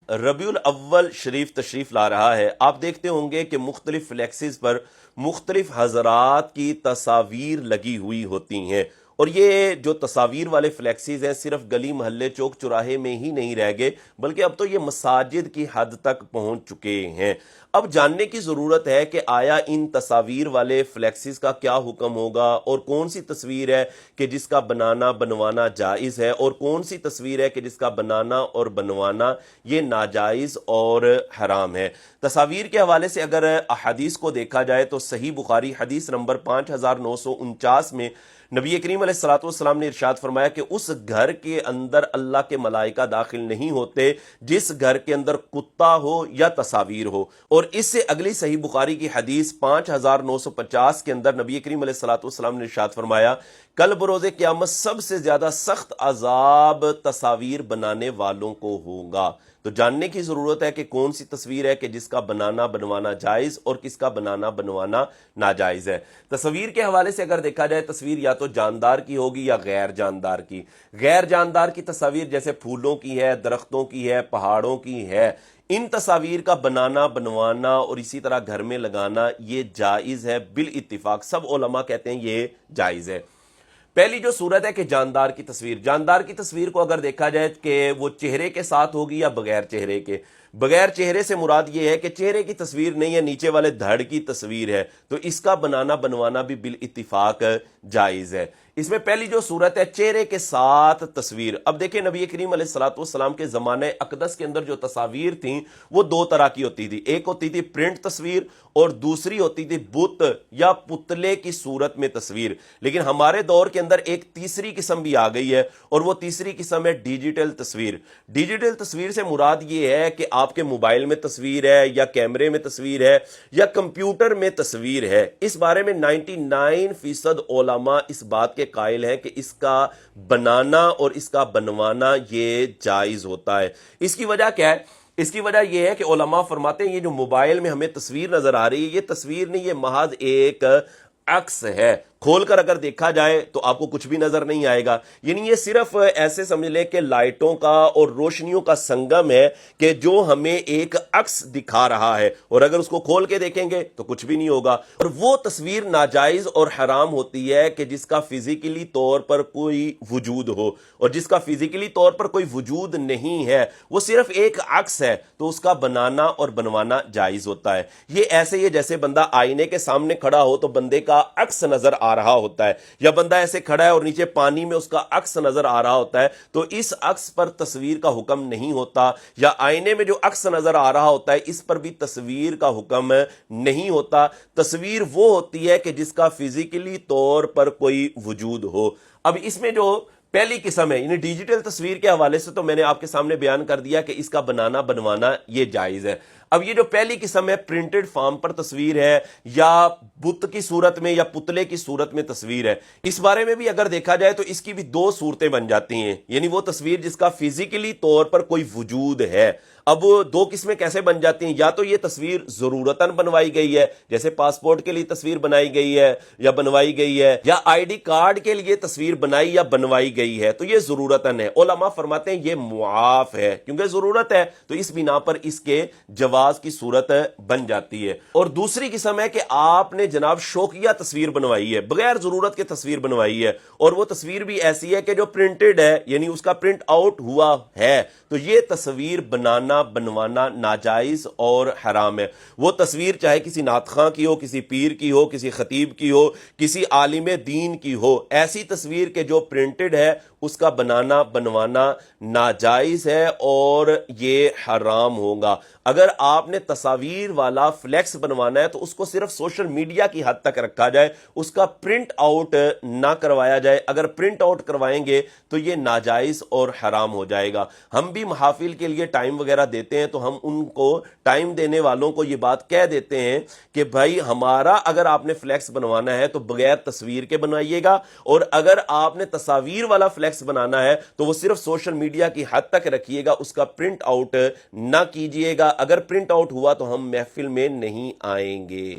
ربیع الاول شریف تشریف لا رہا ہے. آپ دیکھتے ہوں گے کہ مختلف فلیکسز پر مختلف حضرات کی تصاویر لگی ہوئی ہوتی ہیں، اور یہ جو تصاویر والے فلیکسز ہیں صرف گلی محلے چوک چوراہے میں ہی نہیں رہ گئے، بلکہ اب تو یہ مساجد کی حد تک پہنچ چکے ہیں. اب جاننے کی ضرورت ہے کہ آیا ان تصاویر والے فلیکسز کا کیا حکم ہوگا، اور کون سی تصویر ہے کہ جس کا بنانا بنوانا جائز ہے، اور کون سی تصویر ہے کہ جس کا بنانا اور بنوانا یہ ناجائز اور حرام ہے. تصاویر کے حوالے سے اگر احادیث کو دیکھا جائے تو صحیح بخاری حدیث نمبر 5949 میں نبی کریم علیہ الصلوۃ والسلام نے ارشاد فرمایا کہ اس گھر کے اندر اللہ کے ملائکہ داخل نہیں ہوتے جس گھر کے اندر کتا ہو یا تصاویر ہو. اور اس سے اگلی صحیح بخاری کی حدیث 5950 کے اندر نبی کریم علیہ الصلوۃ والسلام نے ارشاد فرمایا کل بروز قیامت سب سے زیادہ سخت عذاب تصاویر بنانے والوں کو ہوگا. تو جاننے کی ضرورت ہے کہ کون سی تصویر ہے کہ جس کا بنانا بنوانا جائز اور کس کا بنانا بنوانا ناجائز ہے. تصویر کے حوالے سے اگر دیکھا جائے تصویر یا تو جاندار کی ہوگی یا غیر جاندار کی. غیر جاندار کی تصاویر جیسے پھولوں کی ہے، درختوں کی ہے، پہاڑوں کی ہے، ان تصاویر کا بنانا بنوانا اور اسی طرح گھر میں لگانا یہ جائز ہے. بالاتفاق سب علماء کہتے ہیں یہ جائز ہے. پہلی جو صورت ہے کہ جاندار کی تصویر. جاندار کی تصویر کو اگر دیکھا جائے کہ وہ چہرے کے ساتھ ہوگی یا بغیر چہرے کے. بغیر چہرے سے مراد یہ ہے کہ چہرے کی تصویر نہیں ہے، نیچے والے دھڑ کی تصویر ہے، تو اس کا بنانا بنوانا بھی بالاتفاق جائز ہے. اس میں پہلی جو صورت ہے چہرے کے ساتھ تصویر. اب دیکھیں نبی کریم علیہ الصلوۃ والسلام کے زمانہ اقدس کے اندر جو تصاویر تھیں وہ دو طرح کی ہوتی تھی. ایک ہوتی تھی پرنٹ تصویر اور دوسری ہوتی تھی بت یا پتلے کی صورت میں تصویر. لیکن ہمارے دور کے اندر ایک تیسری قسم بھی آ گئی ہے، اور وہ تیسری قسم ہے ڈیجیٹل تصویر. ڈیجیٹل تصویر سے مراد یہ ہے کہ آپ کے موبائل میں تصویر ہے یا کیمرے میں تصویر ہے یا کمپیوٹر میں تصویر ہے. اس بارے میں 99% علماء اس بات کے قائل ہیں کہ اس کا بنانا اور اس کا بنوانا یہ جائز ہوتا ہے. اس کی وجہ کیا ہے؟ اس کی وجہ یہ ہے کہ علماء فرماتے ہیں یہ جو موبائل میں ہمیں تصویر نظر آ رہی ہے یہ تصویر نہیں، یہ محض ایک عکس ہے. کھول کر اگر دیکھا جائے تو آپ کو کچھ بھی نظر نہیں آئے گا. یعنی یہ صرف ایسے سمجھ لیں کہ لائٹوں کا اور روشنیوں کا سنگم ہے کہ جو ہمیں ایک عکس دکھا رہا ہے، اور اگر اس کو کھول کے دیکھیں گے تو کچھ بھی نہیں ہوگا. اور وہ تصویر ناجائز اور حرام ہوتی ہے کہ جس کا فزیکلی طور پر کوئی وجود ہو، اور جس کا فزیکلی طور پر کوئی وجود نہیں ہے، وہ صرف ایک عکس ہے، تو اس کا بنانا اور بنوانا جائز ہوتا ہے. یہ ایسے ہی جیسے بندہ آئینے کے سامنے کھڑا ہو تو بندے کا عکس نظر آ رہا ہوتا ہے، یا بندہ ایسے کھڑا ہے اور نیچے پانی میں اس کا عکس نظر آ رہا ہوتا ہے، تو اس عکس پر تصویر کا حکم نہیں ہوتا. یا آئینے میں جو عکس نظر آ رہا ہوتا ہے اس پر بھی تصویر کا حکم نہیں ہوتا. تصویر وہ ہوتی ہے کہ جس کا فزیکلی طور پر کوئی وجود ہو. اب اس میں جو پہلی قسم ہے یعنی ڈیجیٹل تصویر کے حوالے سے تو میں نے آپ کے سامنے بیان کر دیا کہ اس کا بنانا بنوانا یہ جائز ہے. اب یہ جو پہلی قسم ہے پرنٹڈ فارم پر تصویر ہے یا بت کی صورت میں یا پتلے کی صورت میں تصویر ہے، اس بارے میں بھی اگر دیکھا جائے تو اس کی بھی دو صورتیں بن جاتی ہیں. یعنی وہ تصویر جس کا فزیکلی طور پر کوئی وجود ہے. اب دو قسمیں کیسے بن جاتی ہیں؟ یا تو یہ تصویر ضرورتاً بنوائی گئی ہے، جیسے پاسپورٹ کے لیے تصویر بنائی گئی ہے یا بنوائی گئی ہے، یا آئی ڈی کارڈ کے لیے تصویر بنائی یا بنوائی گئی ہے، تو یہ ضرورتاً ہے. علماء فرماتے ہیں یہ معاف ہے کیونکہ ضرورت ہے، تو اس بنا پر اس کے جواز کی صورت بن جاتی ہے. اور دوسری قسم ہے کہ آپ نے جناب شوقیہ تصویر بنوائی ہے، بغیر ضرورت کے تصویر بنوائی ہے، اور وہ تصویر بھی ایسی ہے کہ جو پرنٹڈ ہے، یعنی اس کا پرنٹ آؤٹ ہوا ہے، تو یہ تصویر بنانا بنوانا ناجائز اور حرام ہے. وہ تصویر چاہے کسی نعت خواں کی ہو، کسی پیر کی ہو، کسی خطیب کی ہو، کسی عالم دین کی ہو، ایسی تصویر کے جو پرنٹڈ ہے اس کا بنانا بنوانا ناجائز ہے اور یہ حرام ہوگا. اگر آپ نے تصاویر والا فلیکس بنوانا ہے تو اس کو صرف سوشل میڈیا کی حد تک رکھا جائے، اس کا پرنٹ آؤٹ نہ کروایا جائے. اگر پرنٹ آؤٹ کروائیں گے تو یہ ناجائز اور حرام ہو جائے گا. ہم بھی محافل کے لیے ٹائم وغیرہ دیتے ہیں تو ہم ان کو ٹائم دینے والوں کو یہ بات کہہ دیتے ہیں کہ بھائی ہمارا اگر آپ نے فلیکس بنوانا ہے تو بغیر تصویر کے بنائیے گا، اور اگر آپ نے تصاویر والا فلیکس بنانا ہے تو وہ صرف سوشل میڈیا کی حد تک رکھیے گا، اس کا پرنٹ آؤٹ نہ کیجیے گا. اگر پرنٹ آؤٹ ہوا تو ہم محفل میں نہیں آئیں گے.